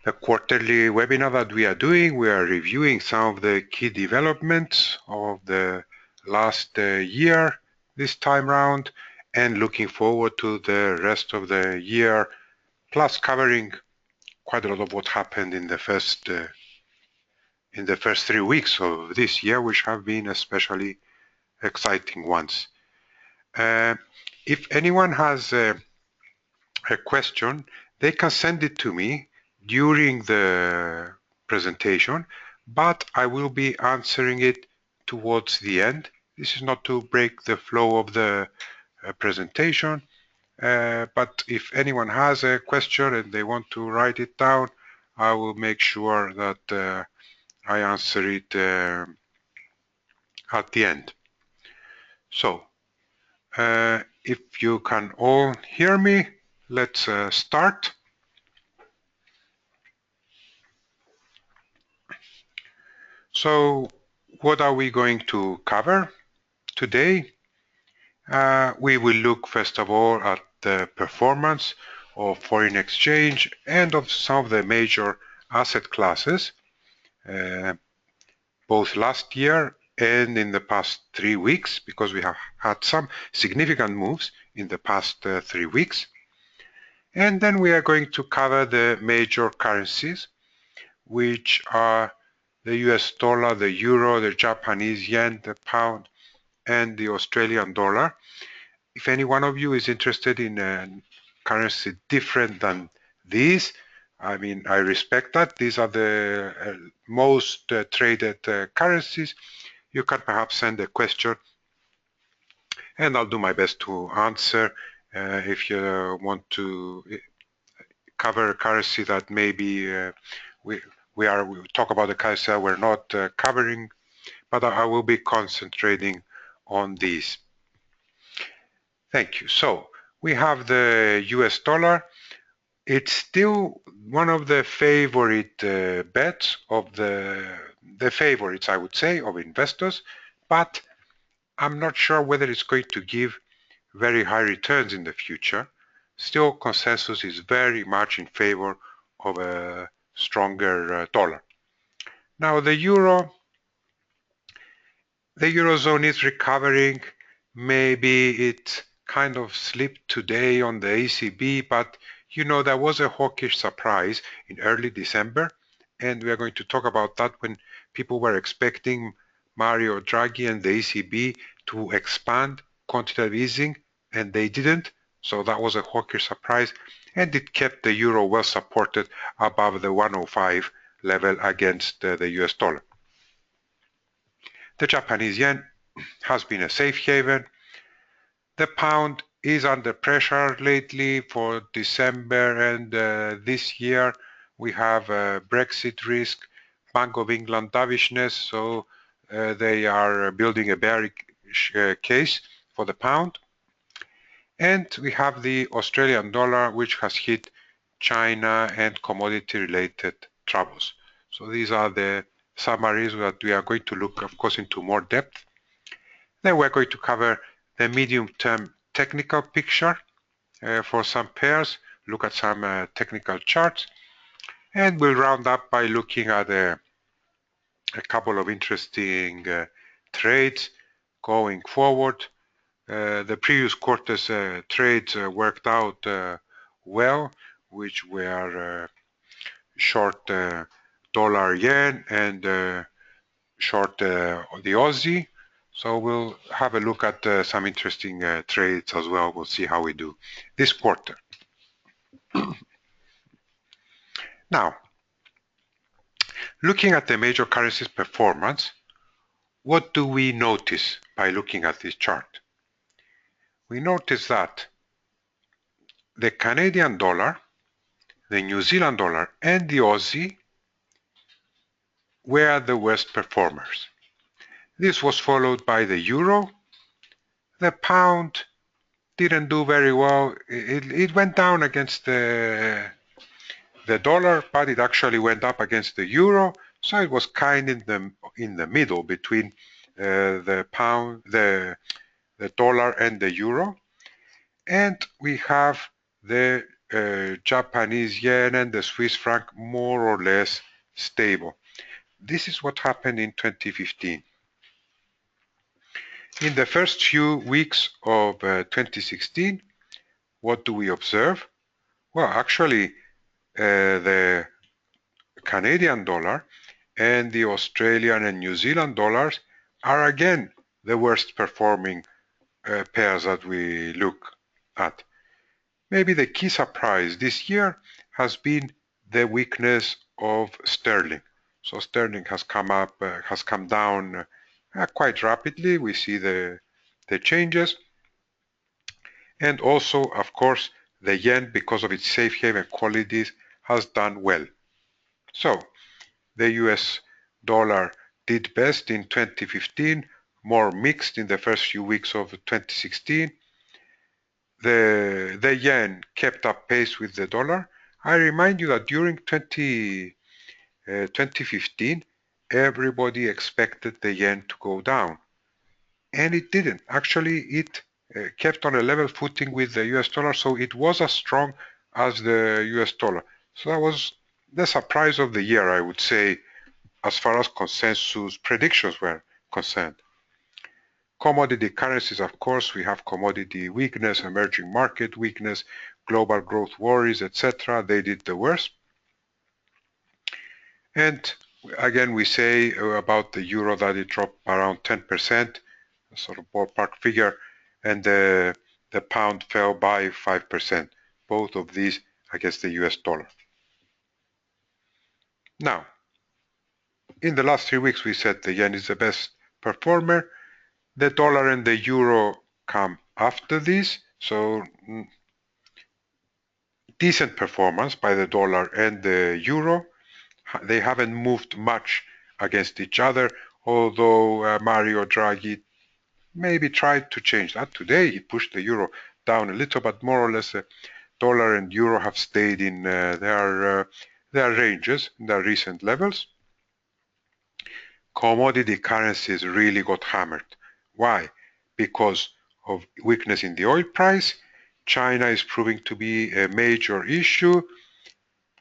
the quarterly webinar that we are doing. We are reviewing some of the key developments of the last year this time round and looking forward to the rest of the year, plus covering quite a lot of what happened in the first 3 weeks of this year, which have been especially exciting ones. If anyone has a question, they can send it to me during the presentation, but I will be answering it towards the end. This is not to break the flow of the presentation, but if anyone has a question and they want to write it down, I will make sure that I answer it at the end. So, if you can all hear me, let's start. So, what are we going to cover today? We will look first of all at the performance of foreign exchange and of some of the major asset classes, both last year and in the past 3 weeks, because we have had some significant moves in the past 3 weeks. And then we are going to cover the major currencies, which are the US dollar, the euro, the Japanese yen, the pound, and the Australian dollar. If any one of you is interested in a currency different than these, I mean, I respect that. These are the most traded currencies. You can perhaps send a question and I'll do my best to answer. If you want to cover a currency that maybe we talk about the currency that we're not covering, but I will be concentrating on these. Thank you. So we have the US dollar. It's still one of the favorite bets of the favorites, I would say, of investors, but I'm not sure whether it's going to give very high returns in the future. Still, consensus is very much in favor of a stronger dollar. Now, the Eurozone is recovering. Maybe it kind of slipped today on the ECB, but you know, there was a hawkish surprise in early December, and we are going to talk about that when people were expecting Mario Draghi and the ECB to expand quantitative easing, and they didn't. So that was a hawkish surprise, and it kept the euro well supported above the 105 level against the US dollar. The Japanese yen has been a safe haven. The pound is under pressure lately for December and this year. We have Brexit risk, Bank of England dovishness, so they are building a bearish case for the pound. And we have the Australian dollar, which has hit China and commodity-related troubles. So these are the summaries that we are going to look, of course, into more depth. Then we're going to cover the medium-term technical picture for some pairs, look at some technical charts, and we'll round up by looking at a couple of interesting trades going forward. The previous quarter's trades worked out well, which were short dollar yen and short the Aussie. So we'll have a look at some interesting trades as well. We'll see how we do this quarter. Now, looking at the major currencies performance, what do we notice by looking at this chart? We notice that the Canadian dollar, the New Zealand dollar, and the Aussie were the worst performers. This was followed by the euro. The pound didn't do very well. It went down against the dollar, but it actually went up against the euro. So it was kind in the middle between the pound, the dollar, and the euro. And we have the Japanese yen and the Swiss franc more or less stable. This is what happened in 2015. In the first few weeks of 2016, what do we observe? Well, actually, the Canadian dollar and the Australian and New Zealand dollars are again the worst performing pairs that we look at. Maybe the key surprise this year has been the weakness of sterling. So sterling has come down quite rapidly. We see the changes, and also, of course, the yen, because of its safe haven qualities, has done well. So the US dollar did best in 2015, more mixed in the first few weeks of 2016. The yen kept up pace with the dollar. I remind you that during 2015, everybody expected the yen to go down, and it didn't. Actually, it kept on a level footing with the US dollar, so it was as strong as the US dollar. So that was the surprise of the year, I would say, as far as consensus predictions were concerned. Commodity currencies, of course, we have commodity weakness, emerging market weakness, global growth worries, etc. They did the worst. And again, we say about the euro that it dropped around 10%, a sort of ballpark figure, and the pound fell by 5%, both of these against the US dollar. Now, in the last 3 weeks, we said the yen is the best performer. The dollar and the euro come after this, so decent performance by the dollar and the euro. They haven't moved much against each other, although Mario Draghi maybe tried to change that. Today he pushed the euro down a little, but more or less the dollar and euro have stayed in their ranges, their recent levels. Commodity currencies really got hammered. Why? Because of weakness in the oil price. China is proving to be a major issue.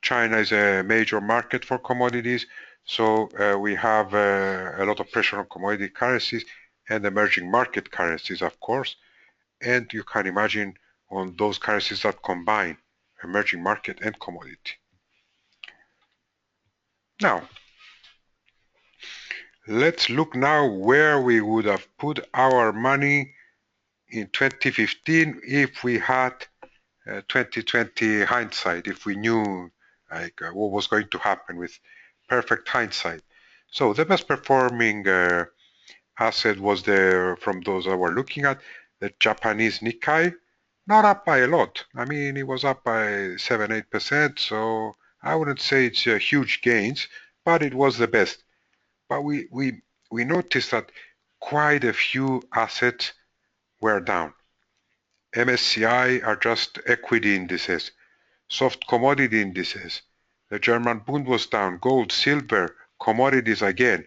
China is a major market for commodities, so we have a lot of pressure on commodity currencies and emerging market currencies, of course. And you can imagine on those currencies that combine emerging market and commodity. Now, let's look now where we would have put our money in 2015 if we had 2020 hindsight, if we knew what was going to happen with perfect hindsight. So the best performing asset was from those that we're looking at, the Japanese Nikkei, not up by a lot. I mean, it was up by 7-8%, so I wouldn't say it's huge gains, but it was the best. But we noticed that quite a few assets were down. MSCI are just equity indices, soft commodity indices. The German Bund was down, gold, silver, commodities again.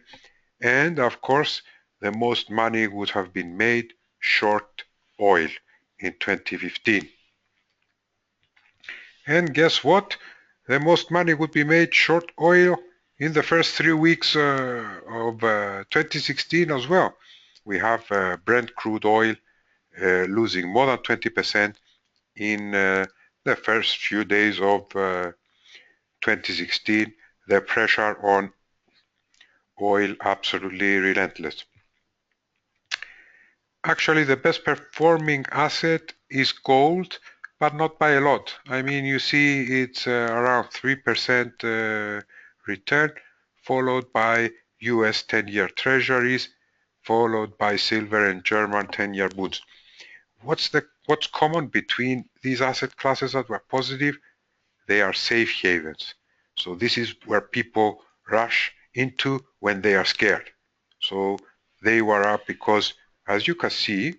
And of course, the most money would have been made short oil in 2015. And guess what? The most money would be made short oil in the first 3 weeks of 2016 as well. We have Brent crude oil losing more than 20% in the first few days of 2016. The pressure on oil absolutely relentless. Actually, the best performing asset is gold, but not by a lot. I mean, you see it's around 3% return, followed by US 10-year treasuries, followed by silver and German 10-year bonds. What's common between these asset classes that were positive? They are safe havens. So this is where people rush into when they are scared. So they were up because, as you can see,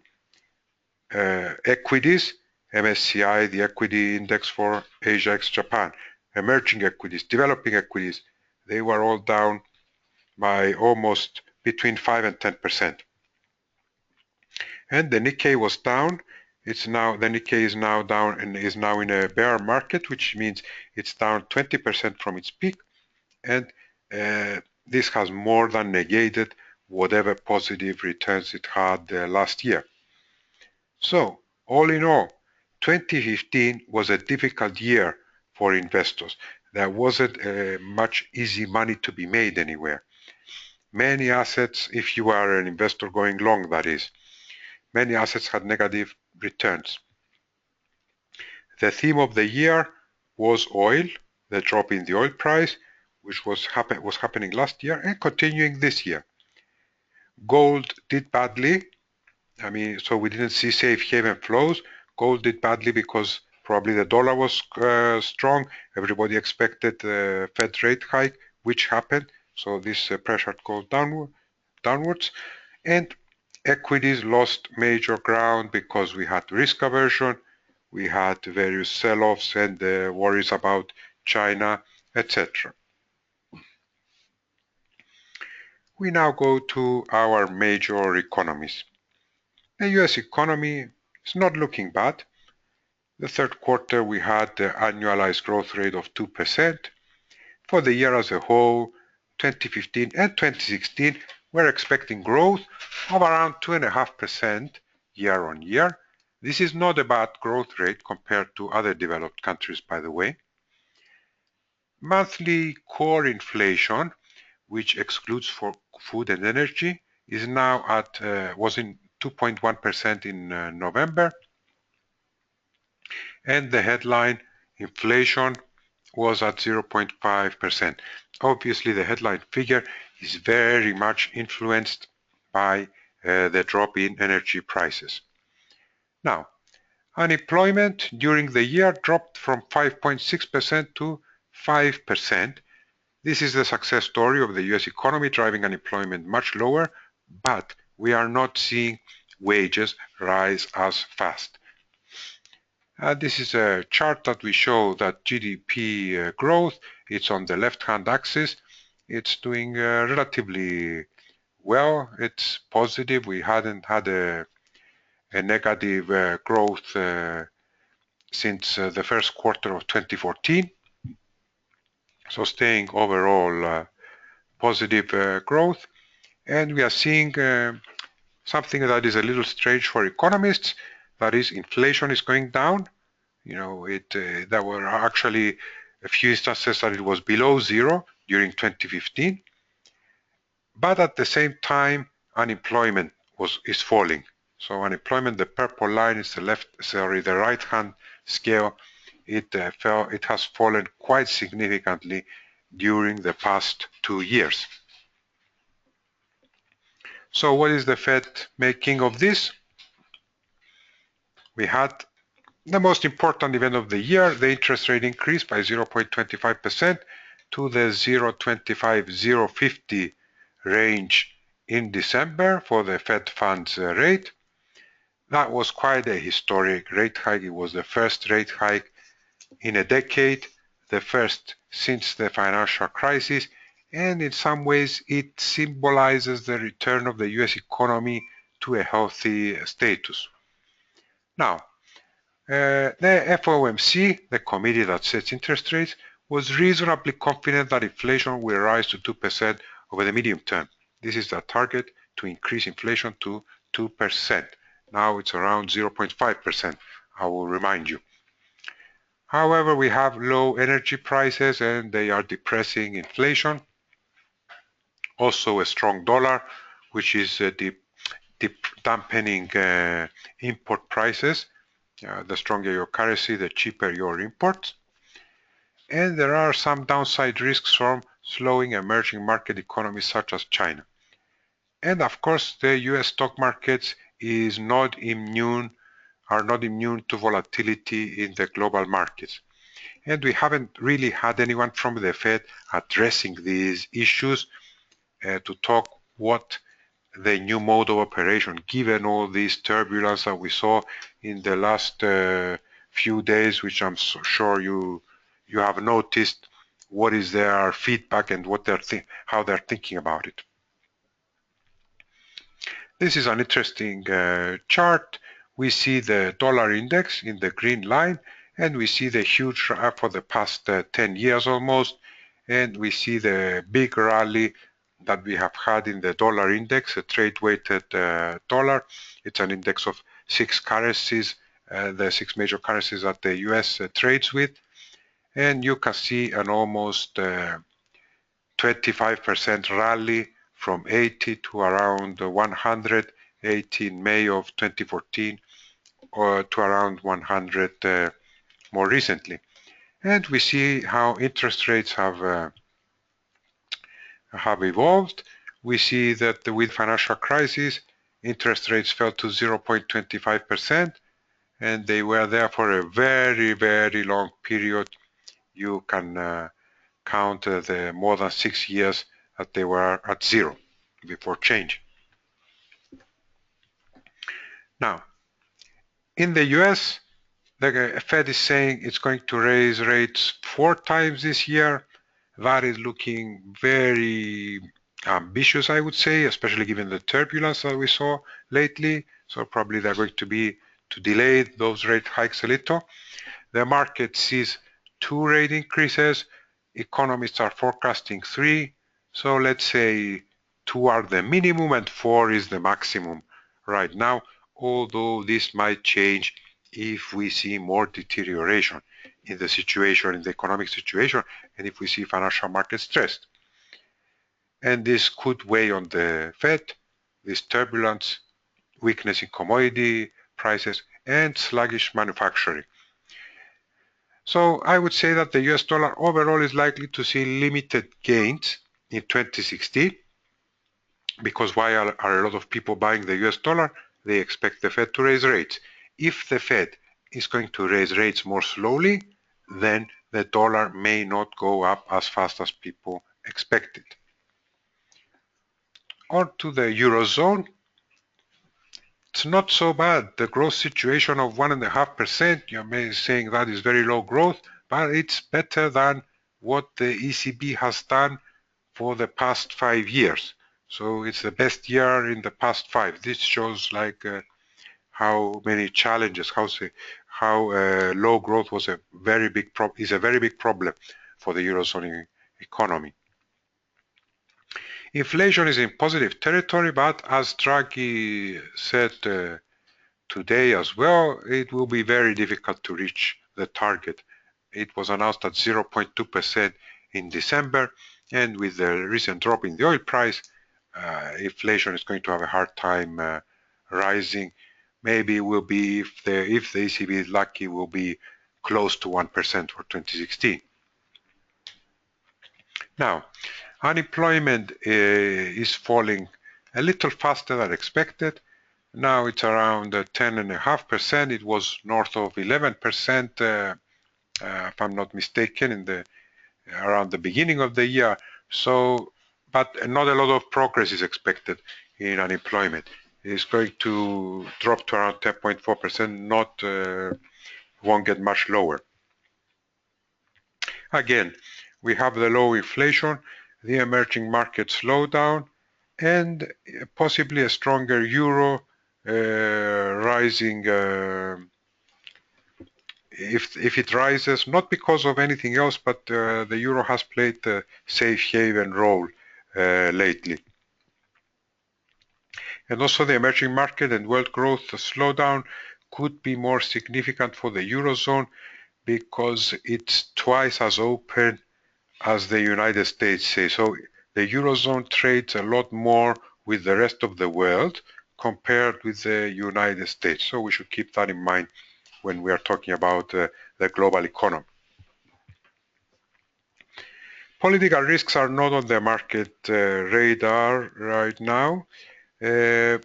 equities, MSCI, the equity index for Asia ex-Japan, emerging equities, developing equities, they were all down by almost between 5 and 10%. And the Nikkei was down, It's now, the Nikkei is now down and is now in a bear market, which means it's down 20% from its peak, and this has more than negated whatever positive returns it had last year. So, all in all, 2015 was a difficult year for investors. There wasn't much easy money to be made anywhere. Many assets, if you are an investor going long, that is, many assets had negative returns. The theme of the year was oil, the drop in the oil price, which was happening last year and continuing this year. Gold did badly. So we didn't see safe haven flows. Gold did badly because probably the dollar was strong. Everybody expected the Fed rate hike, which happened. So this pressured gold downwards. And equities lost major ground because we had risk aversion, we had various sell-offs and worries about China, etc. We now go to our major economies. The US economy is not looking bad. The third quarter we had the annualized growth rate of 2%. For the year as a whole, 2015 and 2016, we're expecting growth of around 2.5% year on year. This is not a bad growth rate compared to other developed countries, by the way. Monthly core inflation, which excludes for food and energy, is now at was in 2.1% in November, and the headline inflation was at 0.5%. Obviously, the headline figure is very much influenced by the drop in energy prices. Now, unemployment during the year dropped from 5.6% to 5%. This is the success story of the US economy, driving unemployment much lower, but we are not seeing wages rise as fast. This is a chart that we show that GDP growth, it's on the left-hand axis. It's doing relatively well. It's positive. We hadn't had a negative growth since the first quarter of 2014. So staying overall positive growth. And we are seeing something that is a little strange for economists. That is, inflation is going down. There were actually a few instances that it was below zero during 2015. But at the same time, unemployment is falling. So unemployment, the purple line is the right-hand scale. It has fallen quite significantly during the past 2 years. So what is the Fed making of this? We had the most important event of the year, the interest rate increase by 0.25% to the 0.25-0.50 range in December for the Fed funds rate. That was quite a historic rate hike. It was the first rate hike in a decade, the first since the financial crisis, and in some ways it symbolizes the return of the US economy to a healthy status. Now, the FOMC, the committee that sets interest rates, was reasonably confident that inflation will rise to 2% over the medium term. This is the target, to increase inflation to 2%. Now it's around 0.5%, I will remind you. However, we have low energy prices and they are depressing inflation. Also a strong dollar, which is dampening import prices. The stronger your currency, the cheaper your imports. And there are some downside risks from slowing emerging market economies such as China. And of course, the US stock markets are not immune to volatility in the global markets. And we haven't really had anyone from the Fed addressing these issues to talk what the new mode of operation, given all this turbulence that we saw in the last few days, which I'm so sure you have noticed, what is their feedback and how they're thinking about it. This is an interesting chart we see the dollar index in the green line, and we see the huge for the past 10 years almost, and we see the big rally that we have had in the dollar index, a trade-weighted dollar. It's an index of 6 currencies, the 6 major currencies that the US trades with, and you can see an almost 25% rally from 80 to around 180 in May of 2014, or to around 100 more recently. And we see how interest rates have evolved. We see that with financial crisis, interest rates fell to 0.25%, and they were there for a very, very long period. You can count the more than 6 years that they were at zero before change. Now, in the US, the Fed is saying it's going to raise rates 4 times this year. That is looking very ambitious, I would say, especially given the turbulence that we saw lately. So probably they're going to delay those rate hikes a little. The market sees 2 rate increases. Economists are forecasting 3. So let's say 2 are the minimum and 4 is the maximum right now, although this might change if we see more deterioration in the situation, in the economic situation, and if we see financial markets stressed. And this could weigh on the Fed, this turbulence, weakness in commodity prices, and sluggish manufacturing. So I would say that the US dollar overall is likely to see limited gains in 2016, because while are a lot of people buying the US dollar, they expect the Fed to raise rates. If the Fed is going to raise rates more slowly, then the dollar may not go up as fast as people expected. On to the Eurozone. It's not so bad. The growth situation of 1.5%, you may be saying that is very low growth, but it's better than what the ECB has done for the past 5 years. So it's the best year in the past 5. This shows like how many challenges, how low growth was a very big problem for the Eurozone economy. Inflation is in positive territory, but as Draghi said today as well, it will be very difficult to reach the target. It was announced at 0.2% in December, and with the recent drop in the oil price, inflation is going to have a hard time rising. Maybe it will be, if the ECB is lucky, will be close to 1% for 2016. Now, unemployment is falling a little faster than expected. Now it's around 10.5%. It was north of 11%, if I'm not mistaken, around the beginning of the year. So, but not a lot of progress is expected in unemployment. It's going to drop to around 10.4%, won't get much lower. Again, we have the low inflation, the emerging market slowdown, and possibly a stronger euro rising, if it rises, not because of anything else, but the euro has played the safe haven role lately. And also the emerging market and world growth slowdown could be more significant for the Eurozone because it's twice as open as the United States say. So the Eurozone trades a lot more with the rest of the world compared with the United States. So we should keep that in mind when we are talking about the global economy. Political risks are not on the market radar right now. We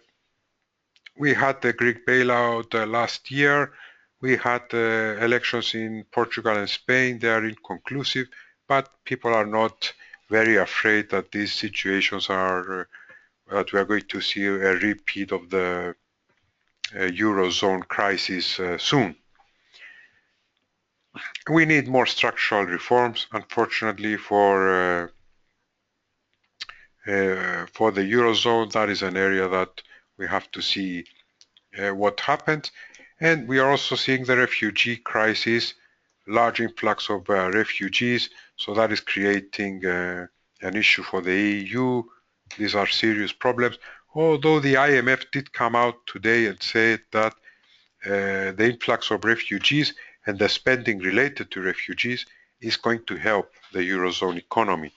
had the Greek bailout last year. We had elections in Portugal and Spain. They are inconclusive, but people are not very afraid that these situations are, that we are going to see a repeat of the Eurozone crisis soon. We need more structural reforms, unfortunately, for the Eurozone. That is an area that we have to see what happened. And we are also seeing the refugee crisis, large influx of refugees, so that is creating an issue for the EU. These are serious problems. Although the IMF did come out today and say that the influx of refugees and the spending related to refugees is going to help the Eurozone economy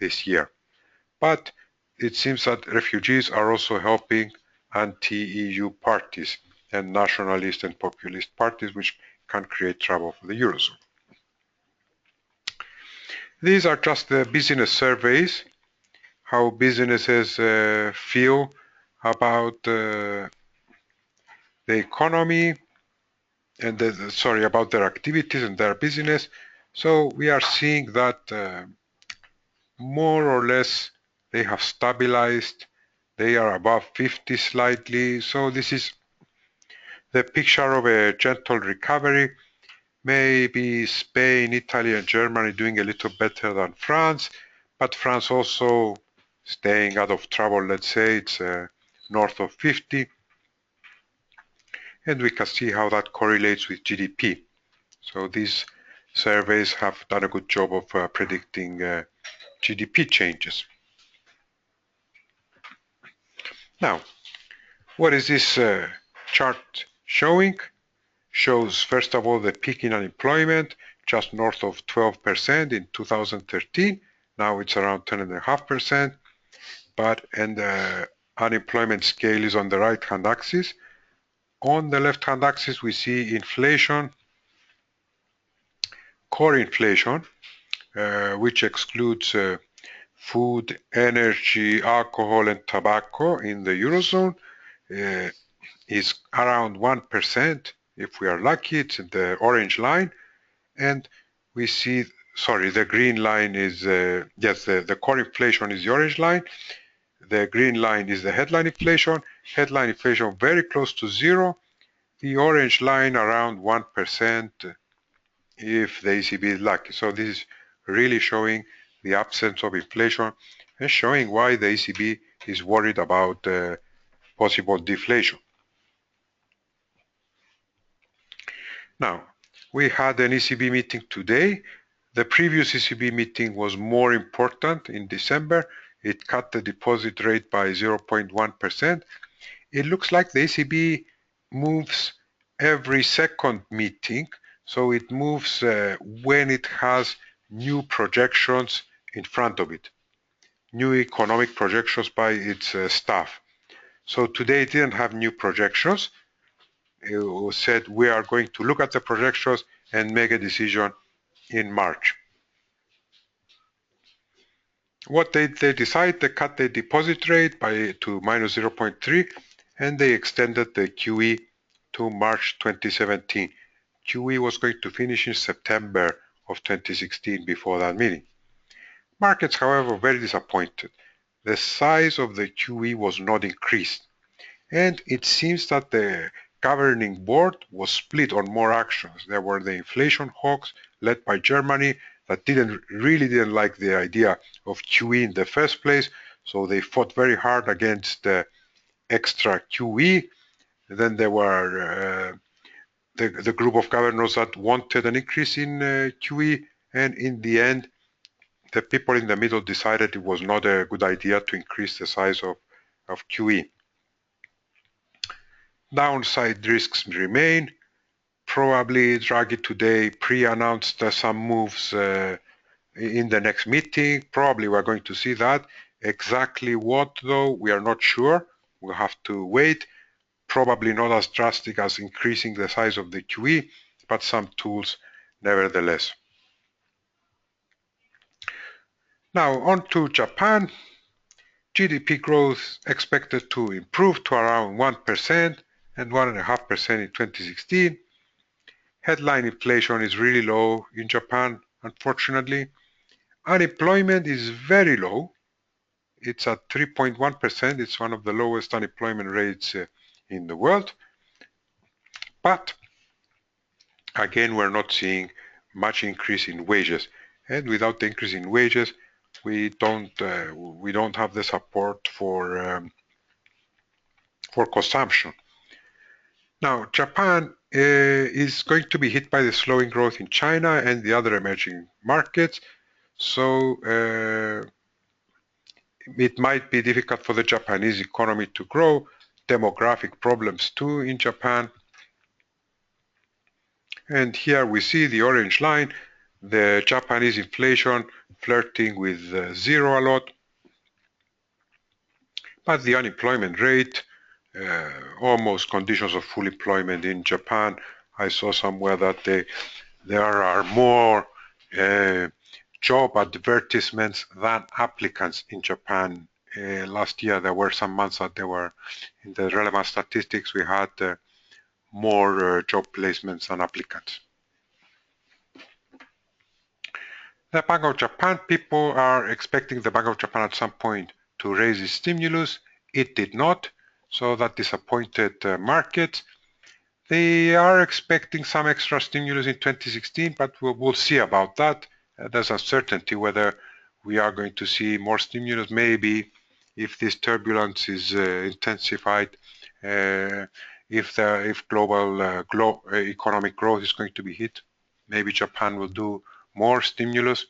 this year. But it seems that refugees are also helping anti-EU parties and nationalist and populist parties, which can create trouble for the Eurozone. These are just the business surveys, how businesses feel about the economy and about their activities and their business. So we are seeing that more or less they have stabilized. They are above 50 slightly. So this is the picture of a gentle recovery. Maybe Spain, Italy, and Germany doing a little better than France, but France also staying out of trouble. Let's say it's north of 50. And we can see how that correlates with GDP. So these surveys have done a good job of predicting GDP changes. Now, what is this chart showing? Shows, first of all, the peak in unemployment, just north of 12% in 2013. Now it's around 10.5%. And the unemployment scale is on the right-hand axis. On the left-hand axis, we see inflation, core inflation, which excludes food, energy, alcohol, and tobacco in the Eurozone, is around 1%. If we are lucky, it's in the orange line. And we see, sorry, the green line is, yes, the core inflation is the orange line. The green line is the headline inflation. Headline inflation very close to zero. The orange line around 1% if the ECB is lucky. So this is really showing the absence of inflation and showing why the ECB is worried about possible deflation. Now, we had an ECB meeting today. The previous ECB meeting was more important in December. It cut the deposit rate by 0.1%. It looks like the ECB moves every second meeting, so it moves when it has new projections in front of it, new economic projections by its staff. So today it didn't have new projections. It said we are going to look at the projections and make a decision in March. What they decide, they cut the deposit rate to minus 0.3 and they extended the QE to March 2017. QE was going to finish in September of 2016 before that meeting. Markets, however, were very disappointed. The size of the QE was not increased. And it seems that the governing board was split on more actions. There were the inflation hawks led by Germany that really didn't like the idea of QE in the first place, so they fought very hard against the extra QE. Then there were the group of governors that wanted an increase in QE, and in the end, the people in the middle decided it was not a good idea to increase the size of QE. Downside risks remain. Probably Draghi today pre-announced some moves in the next meeting. Probably we're going to see that. Exactly what, though, we are not sure. We'll have to wait. Probably not as drastic as increasing the size of the QE, but some tools nevertheless. Now on to Japan. GDP growth expected to improve to around 1% and 1.5% in 2016. Headline inflation is really low in Japan, unfortunately. Unemployment is very low. It's at 3.1%. It's one of the lowest unemployment rates in the world. But again, we're not seeing much increase in wages. And without the increase in wages, we don't have the support for consumption. Now, Japan is going to be hit by the slowing growth in China and the other emerging markets. So it might be difficult for the Japanese economy to grow. Demographic problems too in Japan. And here we see the orange line, the Japanese inflation flirting with zero a lot. But the unemployment rate, almost conditions of full employment in Japan. I saw somewhere that there are more job advertisements than applicants in Japan. Last year there were some months that there were, in the relevant statistics, we had more job placements than applicants. The Bank of Japan, people are expecting the Bank of Japan at some point to raise its stimulus. It did not, so that disappointed markets. They are expecting some extra stimulus in 2016, but we'll see about that. There's uncertainty whether we are going to see more stimulus. Maybe if this turbulence is intensified, if global economic growth is going to be hit, maybe Japan will do more stimulus.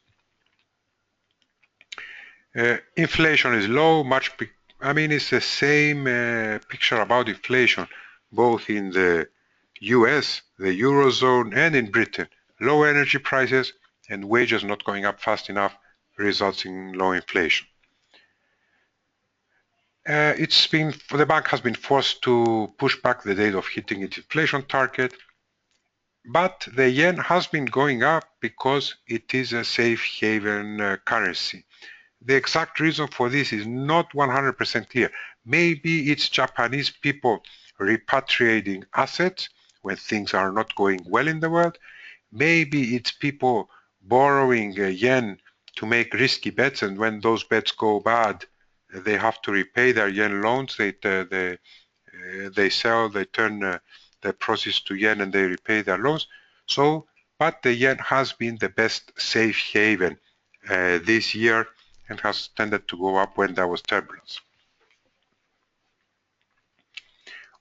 Inflation is low, it's the same picture about inflation, both in the US, the Eurozone, and in Britain. Low energy prices and wages not going up fast enough results in low inflation. The bank has been forced to push back the date of hitting its inflation target, but the yen has been going up because it is a safe haven currency. The exact reason for this is not 100% clear. Maybe it's Japanese people repatriating assets when things are not going well in the world. Maybe it's people borrowing yen to make risky bets, and when those bets go bad, they have to repay their yen loans. They sell, they turn the proceeds to yen and they repay their loans. But the yen has been the best safe haven this year and has tended to go up when there was turbulence.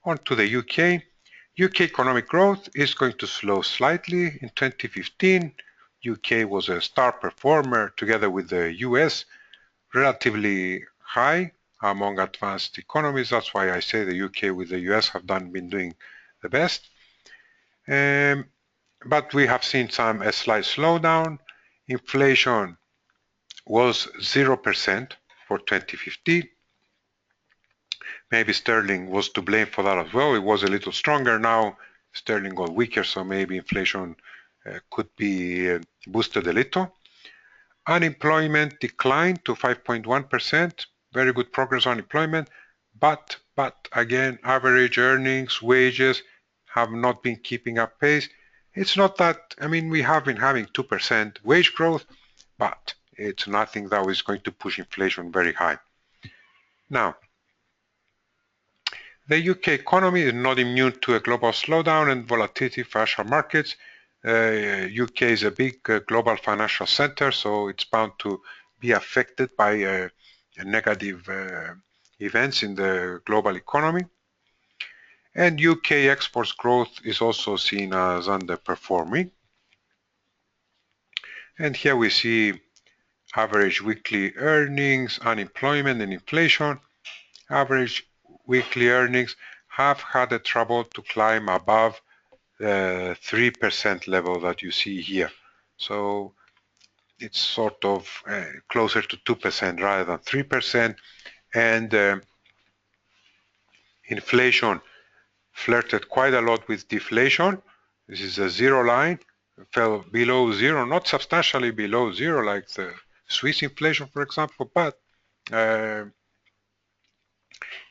On to the UK. UK economic growth is going to slow slightly in 2015. UK was a star performer together with the US, relatively high among advanced economies. That's why I say the UK with the US have been doing the best. But we have seen a slight slowdown. Inflation was 0% for 2015. Maybe sterling was to blame for that as well. It was a little stronger. Now sterling got weaker, so maybe inflation could be boosted a little. Unemployment declined to 5.1%. Very good progress on employment. But again, average earnings, wages have not been keeping up pace. It's not that, we have been having 2% wage growth, but it's nothing that is going to push inflation very high. Now, the UK economy is not immune to a global slowdown and volatility in financial markets. UK is a big global financial center, so it's bound to be affected by negative events in the global economy. And UK exports growth is also seen as underperforming. And here we see average weekly earnings, unemployment, and inflation. Average weekly earnings have had a trouble to climb above the 3% level that you see here. So it's sort of closer to 2% rather than 3%. And inflation flirted quite a lot with deflation. This is a zero line, fell below zero, not substantially below zero like the Swiss inflation, for example, but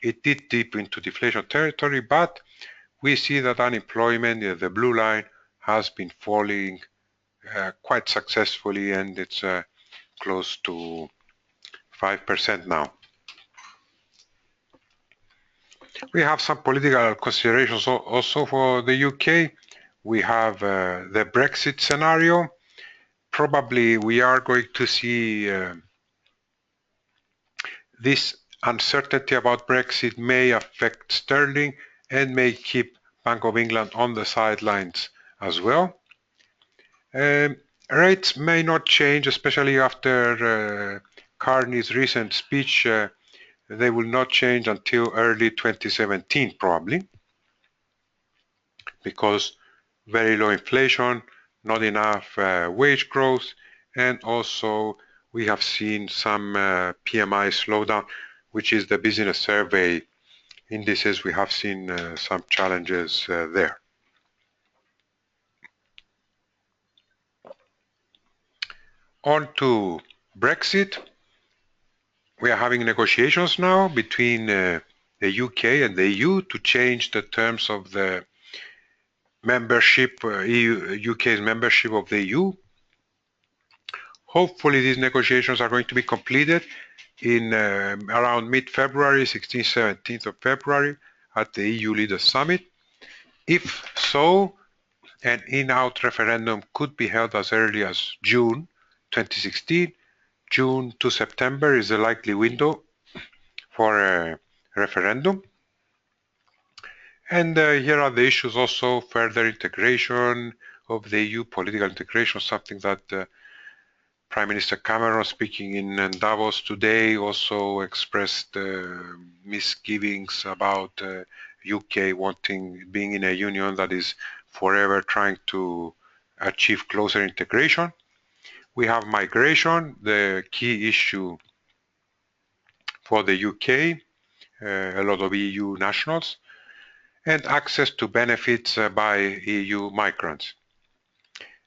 it did dip into deflation territory. But we see that unemployment, the blue line, has been falling quite successfully, and it's close to 5% now. We have some political considerations also for the UK. We have the Brexit scenario. Probably we are going to see this uncertainty about Brexit may affect sterling and may keep Bank of England on the sidelines as well. Rates may not change, especially after Carney's recent speech. They will not change until early 2017 probably, because very low inflation, not enough wage growth, and also we have seen some PMI slowdown, which is the business survey indices. We have seen some challenges there. On to Brexit. We are having negotiations now between the UK and the EU to change the terms of the membership, UK's membership of the EU. Hopefully these negotiations are going to be completed in around mid-February, 16th, 17th of February at the EU Leaders Summit. If so, an in-out referendum could be held as early as June 2016. June to September is a likely window for a referendum. And here are the issues also: further integration of the EU, political integration, something that Prime Minister Cameron, speaking in Davos today, also expressed misgivings about UK being in a union that is forever trying to achieve closer integration. We have migration, the key issue for the UK, a lot of EU nationals, and access to benefits by EU migrants.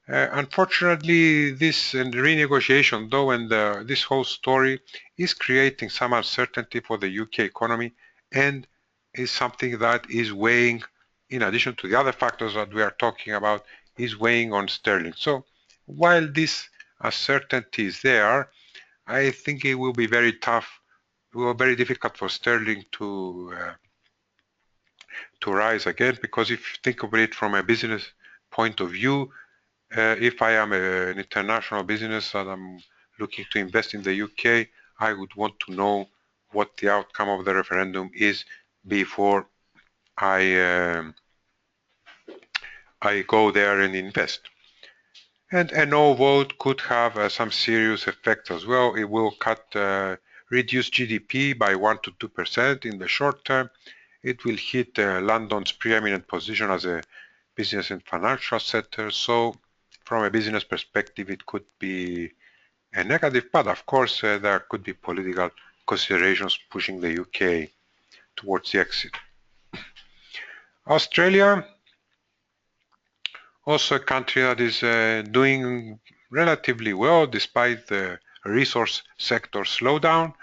Unfortunately, this renegotiation, though, and this whole story is creating some uncertainty for the UK economy, and is something that is weighing, in addition to the other factors that we are talking about, is weighing on sterling. So while this uncertainty is there, I think it will be very tough, very difficult for sterling to rise again, because if you think of it from a business point of view, if I am an international business and I'm looking to invest in the UK, I would want to know what the outcome of the referendum is before I go there and invest. And a no vote could have some serious effects as well. It will reduce GDP by 1 to 2% in the short term. It will hit London's preeminent position as a business and financial sector. So from a business perspective, it could be a negative, but of course there could be political considerations pushing the UK towards the exit. Australia, also a country that is doing relatively well despite the resource sector slowdown.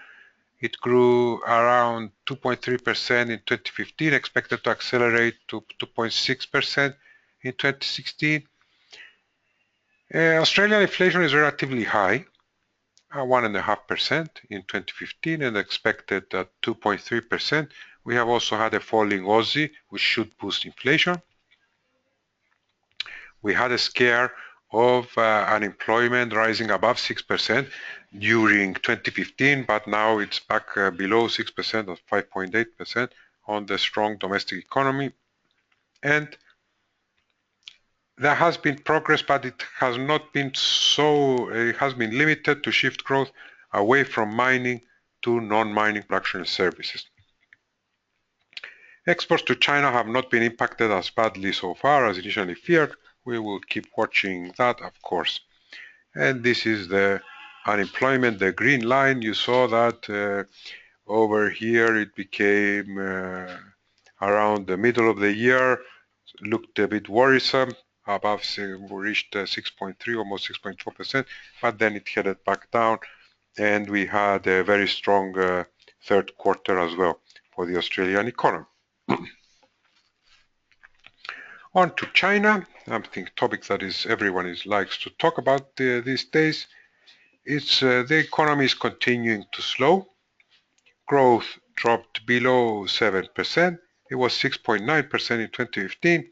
It grew around 2.3% in 2015, expected to accelerate to 2.6% in 2016. Australian inflation is relatively high, 1.5% in 2015, and expected at 2.3%. We have also had a falling Aussie, which should boost inflation. We had a scare of unemployment rising above 6% during 2015, but now it's back below 6% at 5.8% on the strong domestic economy. And there has been progress, but it has not been it has been limited to shift growth away from mining to non-mining production and services. Exports to China have not been impacted as badly so far as initially feared. We will keep watching that, of course. And this is the unemployment, the green line. You saw that over here it became around the middle of the year, looked a bit worrisome, reached 6.3, almost 6.4%, but then it headed back down, and we had a very strong third quarter as well for the Australian economy. On to China, I think topic that everyone likes to talk about these days. It's the economy is continuing to slow. Growth dropped below 7%. It was 6.9% in 2015.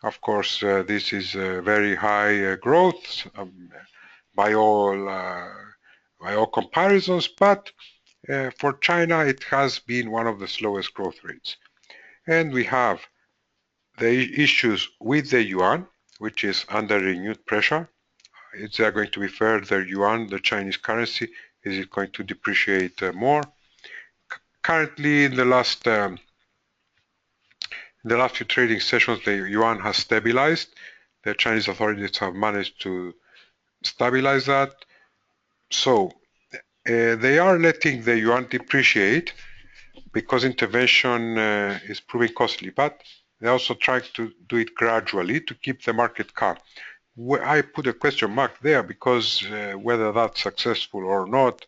Of course, this is very high growth by all comparisons, but for China, it has been one of the slowest growth rates. And we have the issues with the yuan, which is under renewed pressure. Is there going to be further yuan, the Chinese currency? Is it going to depreciate more? Currently, in the last few trading sessions, the yuan has stabilized. The Chinese authorities have managed to stabilize that. So they are letting the yuan depreciate because intervention is proving costly, but they're also trying to do it gradually to keep the market calm. I put a question mark there because whether that's successful or not,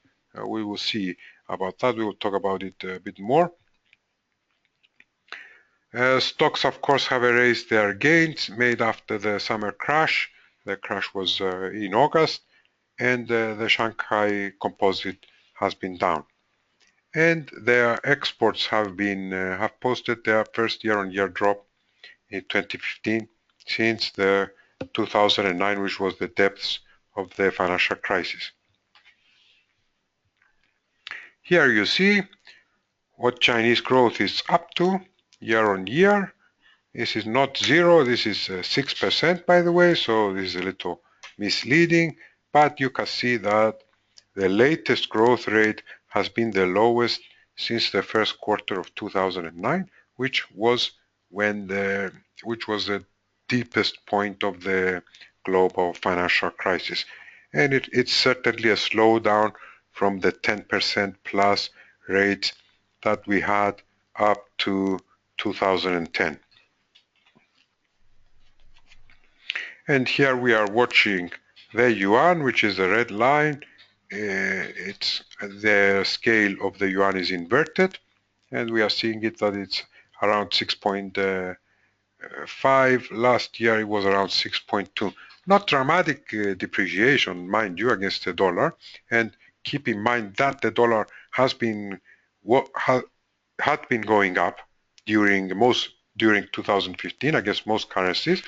we will see about that. We will talk about it a bit more. Stocks, of course, have erased their gains made after the summer crash. The crash was in August, and the Shanghai Composite has been down. And their exports have posted their first year-on-year drop in 2015 since the 2009, which was the depths of the financial crisis. Here you see what Chinese growth is up to year-on-year. This is not zero, this is 6% by the way, so this is a little misleading, but you can see that the latest growth rate has been the lowest since the first quarter of 2009, which was the deepest point of the global financial crisis. And it's certainly a slowdown from the 10% plus rates that we had up to 2010. And here we are watching the yuan, which is the red line. It's the scale of the yuan is inverted, and we are seeing it that it's around 6.5. Last year it was around 6.2. Not dramatic depreciation, mind you, against the dollar. And keep in mind that the dollar had been going up during 2015 against most currencies.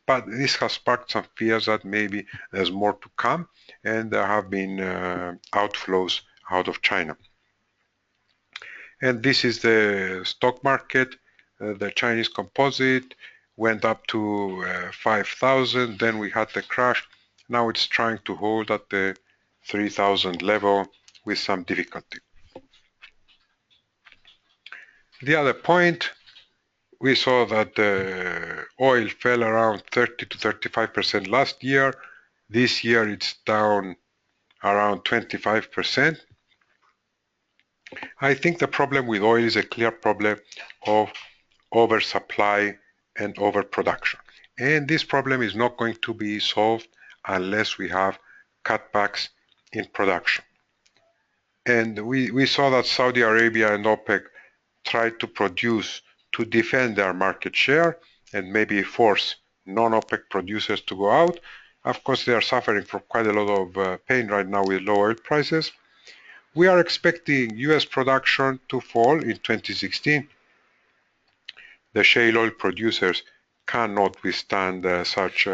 But this has sparked some fears that maybe there's more to come, and there have been outflows out of China. And this is the stock market. The Chinese composite went up to 5,000, then we had the crash. Now it's trying to hold at the 3,000 level with some difficulty. The other point, we saw that oil fell around 30 to 35% last year. This year it's down around 25%. I think the problem with oil is a clear problem of oversupply and overproduction. And this problem is not going to be solved unless we have cutbacks in production. And we saw that Saudi Arabia and OPEC tried to produce to defend their market share and maybe force non-OPEC producers to go out. Of course, they are suffering from quite a lot of pain right now with low oil prices. We are expecting US production to fall in 2016. The shale oil producers cannot withstand such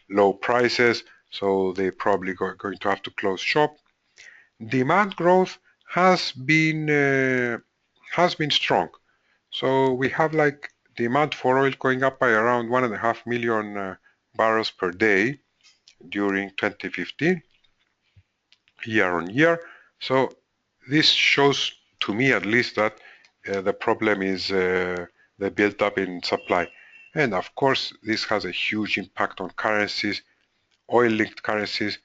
low prices, so they probably going to have to close shop. Demand growth has been strong. So we have like demand for oil going up by around 1.5 million barrels per day during 2015, year on year. So this shows to me at least that the problem is the build-up in supply. And of course, this has a huge impact on currencies, oil-linked currencies.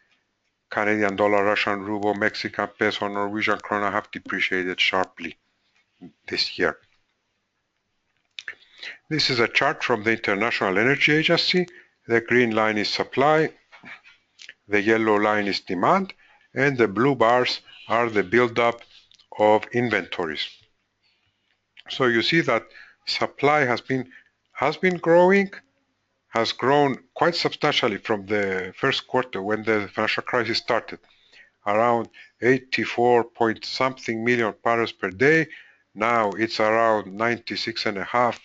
Canadian dollar, Russian ruble, Mexican peso, Norwegian krona have depreciated sharply this year. This is a chart from the International Energy Agency. The green line is supply, the yellow line is demand, and the blue bars are the buildup of inventories. So you see that supply has been growing, has grown quite substantially from the first quarter when the financial crisis started, around 84 point something million barrels per day. Now it's around 96.5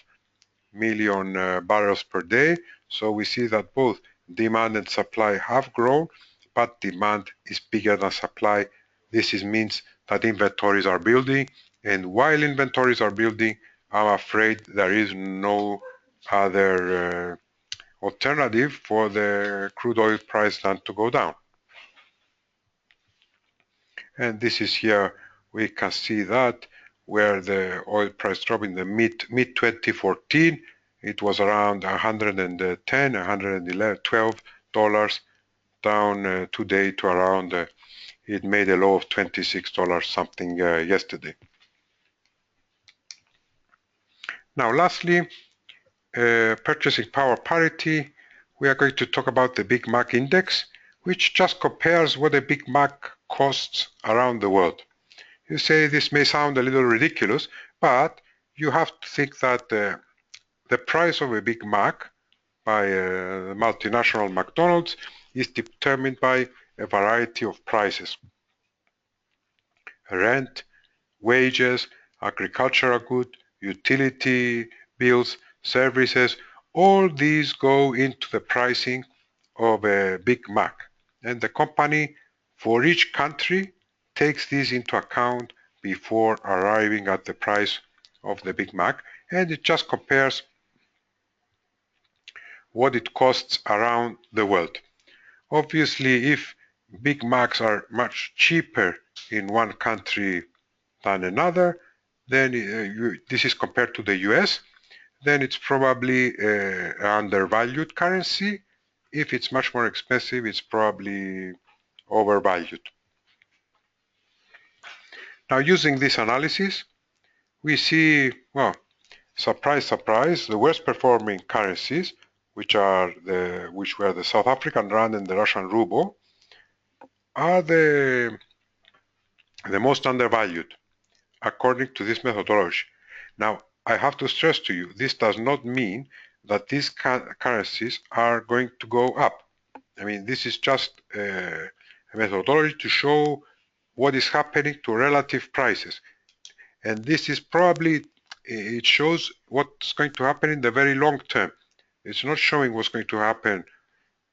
million barrels per day. So we see that both demand and supply have grown, but demand is bigger than supply. This means that inventories are building, and while inventories are building, I'm afraid there is no other alternative for the crude oil price than to go down. And this is here we can see that where the oil price dropped in the mid 2014, it was around 110, 111, $12 down today to around it made a low of $26 something yesterday. Now lastly, purchasing power parity, we are going to talk about the Big Mac index, which just compares what a Big Mac costs around the world. You say this may sound a little ridiculous, but you have to think that the price of a Big Mac by the multinational McDonald's is determined by a variety of prices. Rent, wages, agricultural goods, utility bills, services, all these go into the pricing of a Big Mac. And the company for each country takes this into account before arriving at the price of the Big Mac, and it just compares what it costs around the world. Obviously, if Big Macs are much cheaper in one country than another, then this is compared to the US, then it's probably an undervalued currency. If it's much more expensive, it's probably overvalued. Now, using this analysis, we see, well, surprise, surprise, the worst performing currencies, which were the South African rand and the Russian ruble, are the most undervalued according to this methodology. Now, I have to stress to you, this does not mean that these currencies are going to go up. I mean, this is just a methodology to show what is happening to relative prices. And this is probably, it shows what's going to happen in the very long term. It's not showing what's going to happen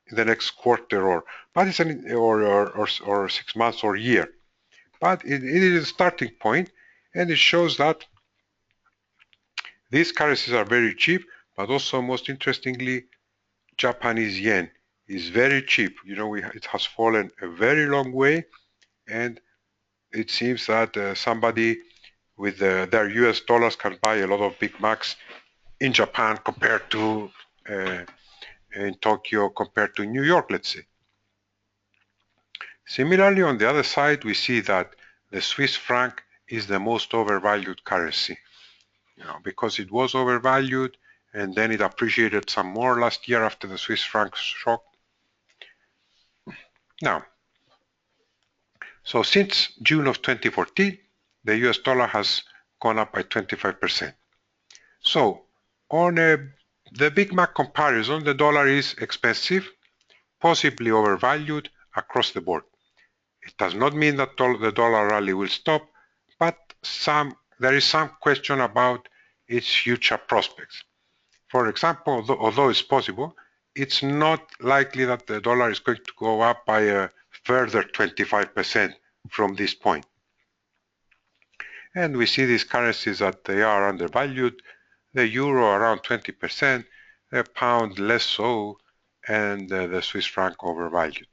in the next quarter but it's or 6 months or year. But it is a starting point, and it shows that these currencies are very cheap, but also most interestingly, Japanese yen is very cheap. You know, it has fallen a very long way, and it seems that somebody with their US dollars can buy a lot of Big Macs in Japan compared to in Tokyo compared to New York, let's say. Similarly, on the other side, we see that the Swiss franc is the most overvalued currency. You know, because it was overvalued and then it appreciated some more last year after the Swiss franc shock. Now, so since June of 2014, the US dollar has gone up by 25%. So on the Big Mac comparison, the dollar is expensive, possibly overvalued across the board. It does not mean that the dollar rally will stop, but there is some question about its future prospects. For example, although it's possible, it's not likely that the dollar is going to go up by a further 25% from this point. And we see these currencies that they are undervalued, the euro around 20%, the pound less so, and the Swiss franc overvalued.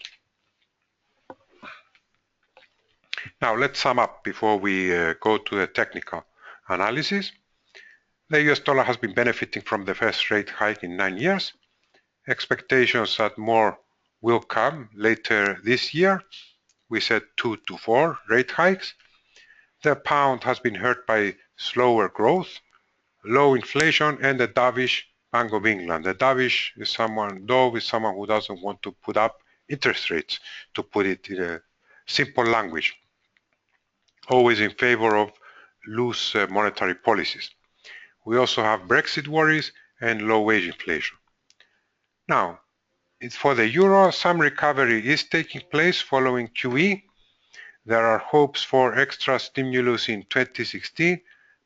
Now let's sum up before we go to the technical analysis. The US dollar has been benefiting from the first rate hike in 9 years. Expectations that more will come later this year. We said 2 to 4 rate hikes. The pound has been hurt by slower growth, low inflation, and the dovish Bank of England. The dovish is someone who doesn't want to put up interest rates, to put it in a simple language. Always in favor of loose monetary policies. We also have Brexit worries and low wage inflation. Now, for the euro, some recovery is taking place following QE. There are hopes for extra stimulus in 2016,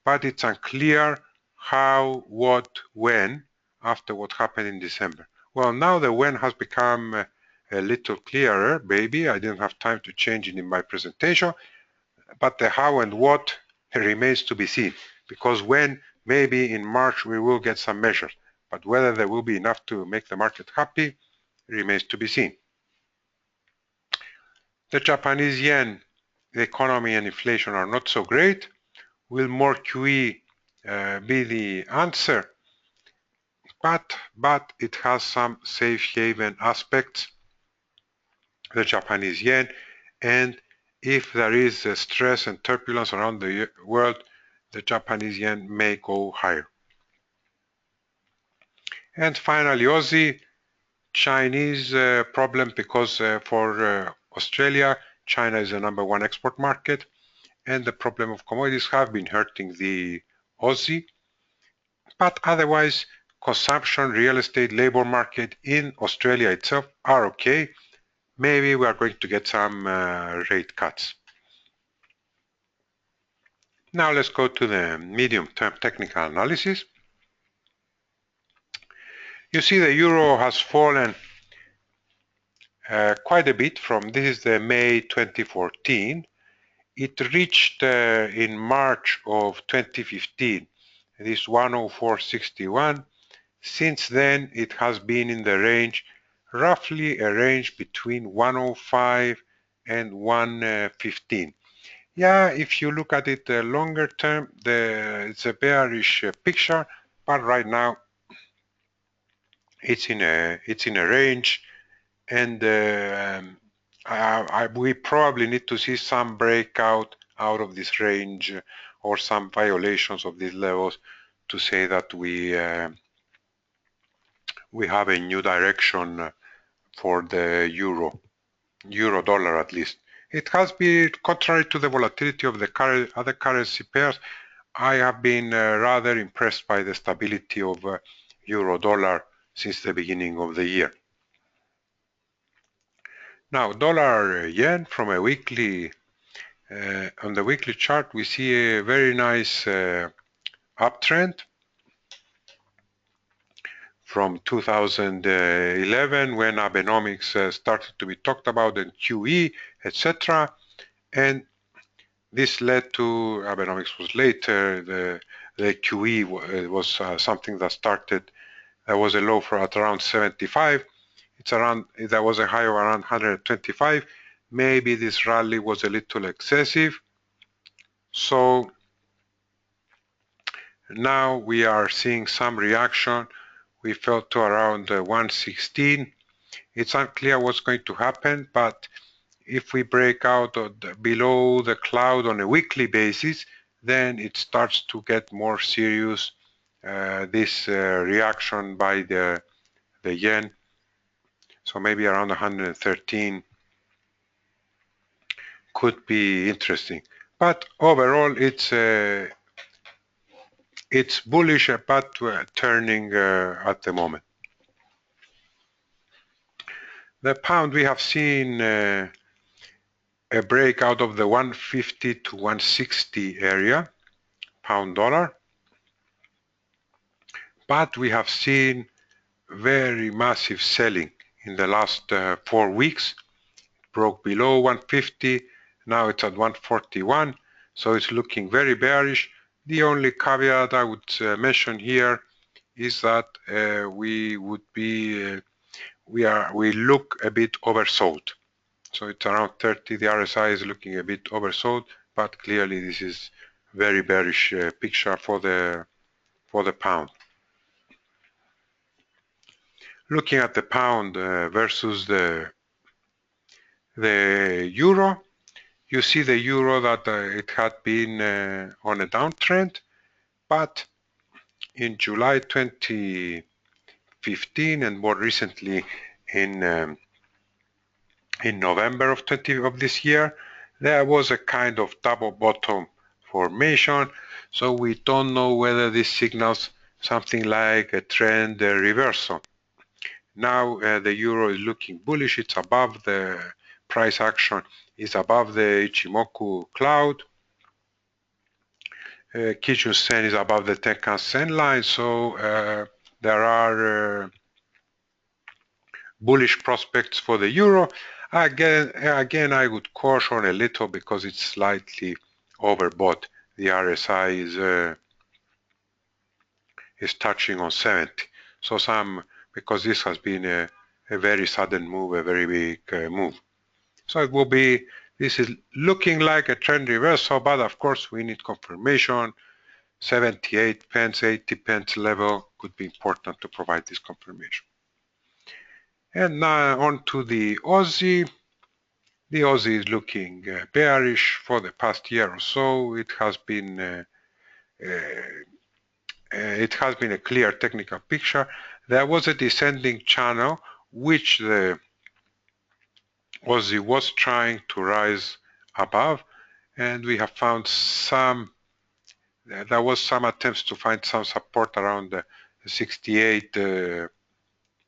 but it's unclear how, what, when, after what happened in December. Well, now the when has become a little clearer, maybe. I didn't have time to change it in my presentation, but the how and what remains to be seen, because when, maybe in March we will get some measures, but whether there will be enough to make the market happy remains to be seen. The Japanese yen, the economy and inflation are not so great. Will more QE be the answer? But it has some safe haven aspects, the Japanese yen, and if there is stress and turbulence around the world, the Japanese yen may go higher. And finally, Aussie, Chinese problem, because for Australia, China is the #1 export market, and the problem of commodities have been hurting the Aussie. But otherwise, consumption, real estate, labor market in Australia itself are okay. Maybe we are going to get some rate cuts. Now let's go to the medium-term technical analysis. You see the euro has fallen quite a bit from, this is the May 2014. It reached in March of 2015, this 104.61. Since then, it has been in the range, roughly a range between 105 and 115. Yeah, if you look at it longer term, it's a bearish picture, but right now it's in a range, and we probably need to see some breakout out of this range or some violations of these levels to say that we have a new direction for the euro dollar at least. It has been, contrary to the volatility of the other currency pairs, I have been rather impressed by the stability of euro dollar since the beginning of the year. Now, dollar yen from a weekly, on the weekly chart, we see a very nice uptrend from 2011 when Abenomics started to be talked about and QE, etc. And this led to, Abenomics was later, the QE was something that started, there was a low for at around 75. There was a high of around 125. Maybe this rally was a little excessive. So now we are seeing some reaction. We fell to around 116. It's unclear what's going to happen, but if we break out below the cloud on a weekly basis, then it starts to get more serious, this reaction by the yen. So maybe around 113 could be interesting. But overall, it's bullish, but turning at the moment. The pound, we have seen a breakout of the 150 to 160 area, pound dollar. But we have seen very massive selling in the last 4 weeks. It broke below 150, now it's at 141, so it's looking very bearish. The only caveat I would mention here is that we look a bit oversold. So it's around 30. The RSI is looking a bit oversold, but clearly this is very bearish picture for the pound. Looking at the pound versus the euro, you see the euro that it had been on a downtrend, but in July 2015 and more recently in November of this year, there was a kind of double bottom formation. So we don't know whether this signals something like a trend reversal. Now the euro is looking bullish. It's above the price action, is above the Ichimoku cloud. Kijun Sen is above the Tenkan Sen line. So there are bullish prospects for the euro. Again, I would caution a little because it's slightly overbought. The RSI is touching on 70. So because this has been a very sudden move, a very big move. So it will be, this is looking like a trend reversal, but of course we need confirmation. 78 pence, 80 pence level could be important to provide this confirmation. And now on to the Aussie. The Aussie is looking bearish for the past year or so. It has been a clear technical picture. There was a descending channel which the Aussie was trying to rise above, and we have found there was some attempts to find some support around the 68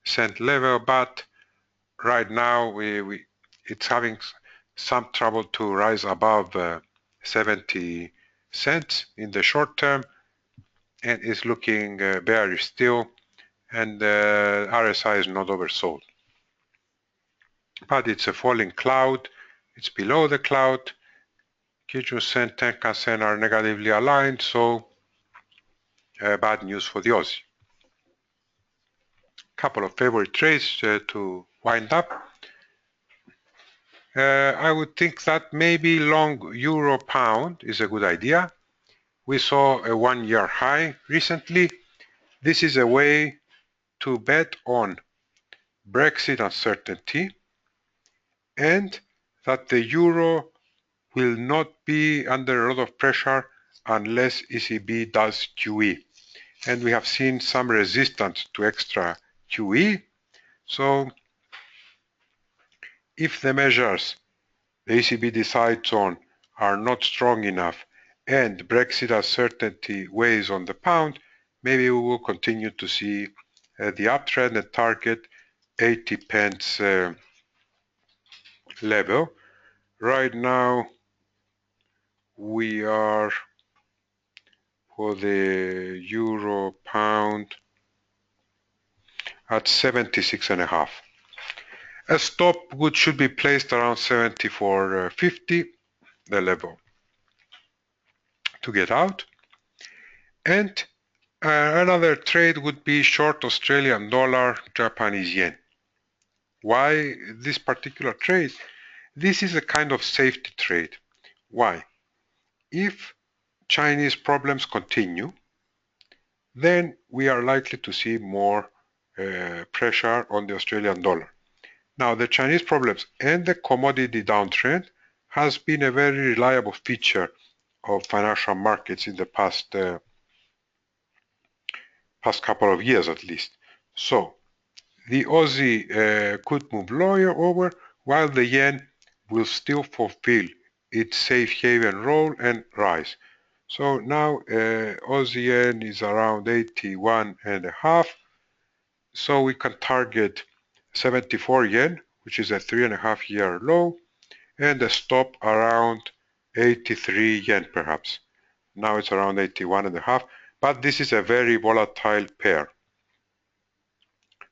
cent level, but right now it's having some trouble to rise above 70 cents in the short term, and is looking bearish still, and RSI is not oversold. But it's a falling cloud, it's below the cloud. Kijun Sen, Tenkan Sen are negatively aligned, so bad news for the Aussie. Couple of favorite trades to wind up. I would think that maybe long euro pound is a good idea. We saw a one-year high recently. This is a way to bet on Brexit uncertainty and that the euro will not be under a lot of pressure unless ECB does QE. And we have seen some resistance to extra QE. So if the measures the ECB decides on are not strong enough and Brexit uncertainty weighs on the pound, maybe we will continue to see the uptrend and target 80 pence level. Right now we are for the euro pound at 76.5. A stop which should be placed around 74.50, the level to get out. And another trade would be short Australian dollar, Japanese yen. Why this particular trade? This is a kind of safety trade. Why? If Chinese problems continue, then we are likely to see more pressure on the Australian dollar. Now, the Chinese problems and the commodity downtrend has been a very reliable feature of financial markets in the past couple of years at least. So, the Aussie could move lower over, while the yen will still fulfill its safe haven role and rise. So now Aussie yen is around 81.5. So we can target 74 yen, which is a 3.5-year low, and a stop around 83 yen perhaps. Now it's around 81.5, but this is a very volatile pair.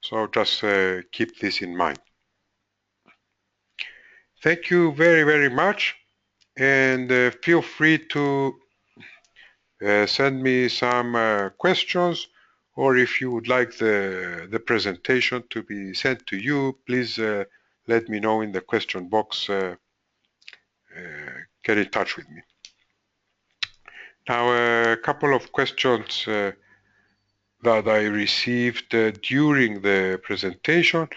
So just keep this in mind. Thank you very, very much, and feel free to send me some questions, or if you would like the presentation to be sent to you, please let me know in the question box. Get in touch with me. Now, a couple of questions that I received during the presentation.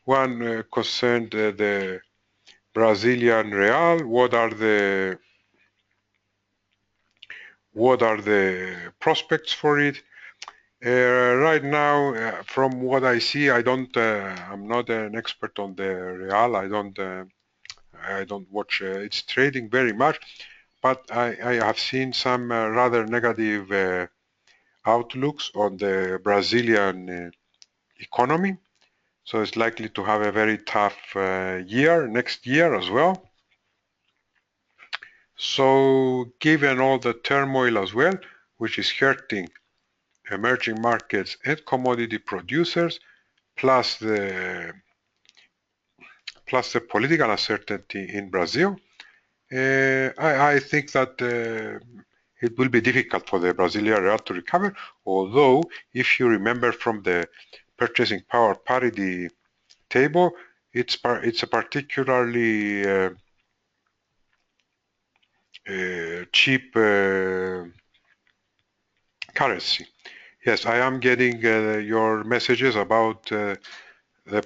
One concerned the Brazilian real. What are the prospects for it? Right now, from what I see, I'm not an expert on the real. I don't watch its trading very much, but I have seen some rather negative outlooks on the Brazilian economy. So it's likely to have a very tough year next year as well. So given all the turmoil as well, which is hurting emerging markets and commodity producers, plus the political uncertainty in Brazil, I think that it will be difficult for the Brazilian real to recover, although if you remember from the purchasing power parity table, it's a particularly cheap currency. Yes, I am getting your messages about the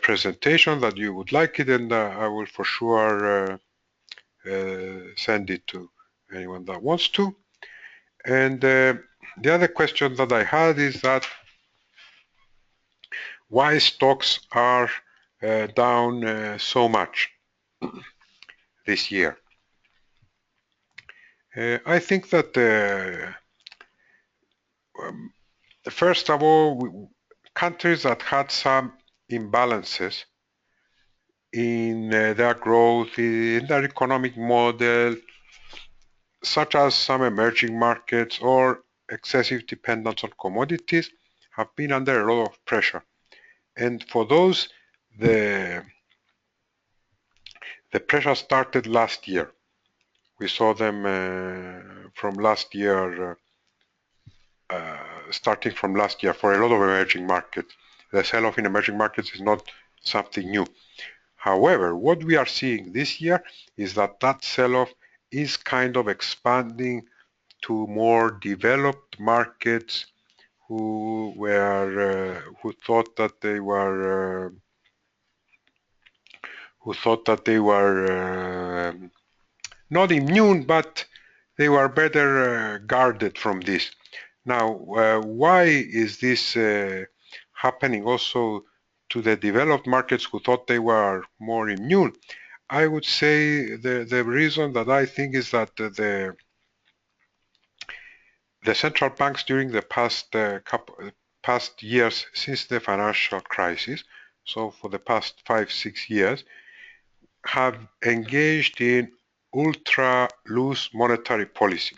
presentation that you would like it, and I will for sure send it to anyone that wants to. And the other question that I had is that why stocks are down so much this year. I think that first of all, countries that had some imbalances in their growth, in their economic model, such as some emerging markets or excessive dependence on commodities, have been under a lot of pressure. And for those, the pressure started last year. We saw them from last year, starting from last year for a lot of emerging markets. The sell-off in emerging markets is not something new. However, what we are seeing this year is that that sell-off is kind of expanding to more developed markets who thought that they were not immune, but they were better guarded from this. Now, why is this happening also to the developed markets who thought they were more immune? I would say the reason that I think is that the central banks during the past years since the financial crisis, so for the past 5-6 years, have engaged in ultra loose monetary policy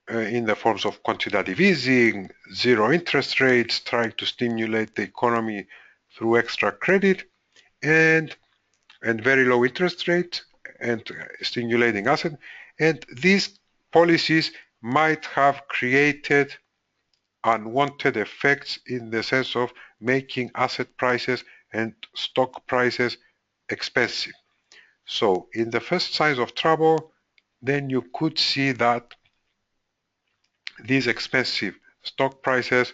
in the forms of quantitative easing, zero interest rates, trying to stimulate the economy through extra credit, and very low interest rates, and stimulating assets. And these policies might have created unwanted effects in the sense of making asset prices and stock prices expensive. So in the first signs of trouble, then you could see that these expensive stock prices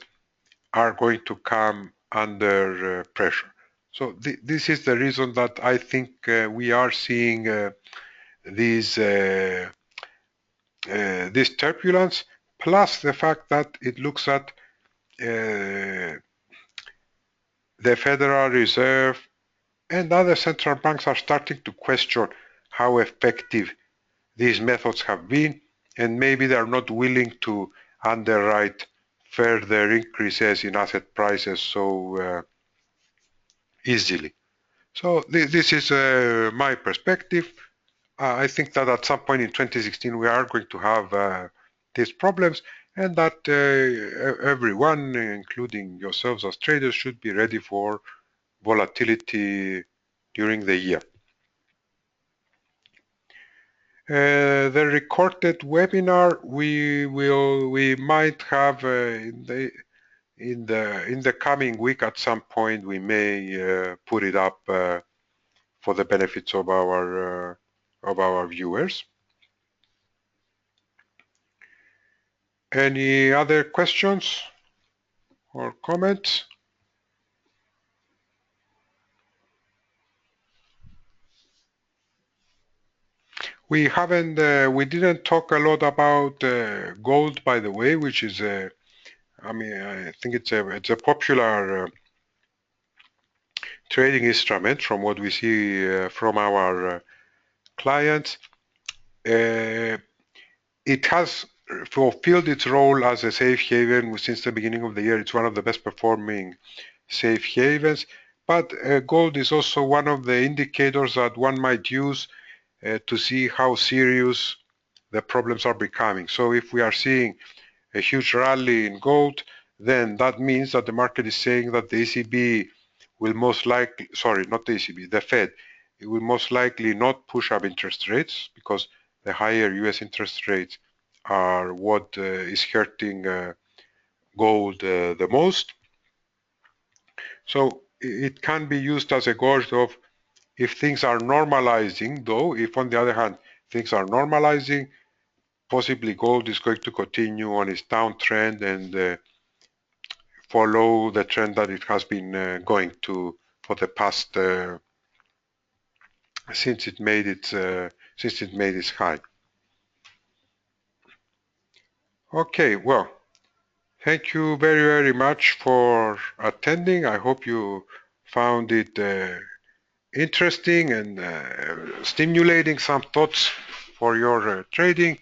are going to come under pressure. So this is the reason that I think we are seeing this turbulence, plus the fact that it looks at the Federal Reserve and other central banks are starting to question how effective these methods have been, and maybe they are not willing to underwrite further increases in asset prices so easily. So this is my perspective. I think that at some point in 2016 we are going to have these problems, and that everyone, including yourselves as traders, should be ready for volatility during the year. The recorded webinar we might have in the coming week at some point. We may put it up for the benefits of our viewers. Any other questions or comments? We didn't talk a lot about gold, by the way, which is I mean, I think it's a popular trading instrument from what we see from our clients. It has fulfilled its role as a safe haven since the beginning of the year. It's one of the best performing safe havens, but gold is also one of the indicators that one might use to see how serious the problems are becoming. So if we are seeing a huge rally in gold, then that means that the market is saying that the ECB will most likely, sorry, not the ECB, the Fed, it will most likely not push up interest rates because the higher US interest rates are what is hurting gold the most. So it can be used as a gauge of if things are normalizing, though, if on the other hand things are normalizing, possibly gold is going to continue on its downtrend and follow the trend that it has been going to for the past since it made its high. Okay, well, thank you very, very much for attending. I hope you found it interesting and stimulating some thoughts for your trading.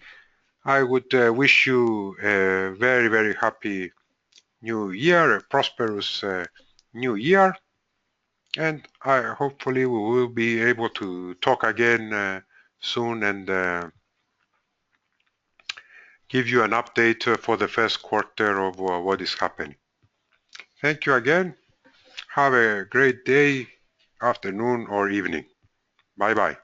I would wish you a very, very happy new year, a prosperous new year, and hopefully we will be able to talk again soon and give you an update for the first quarter of what is happening. Thank you again. Have a great day, afternoon, or evening. Bye bye.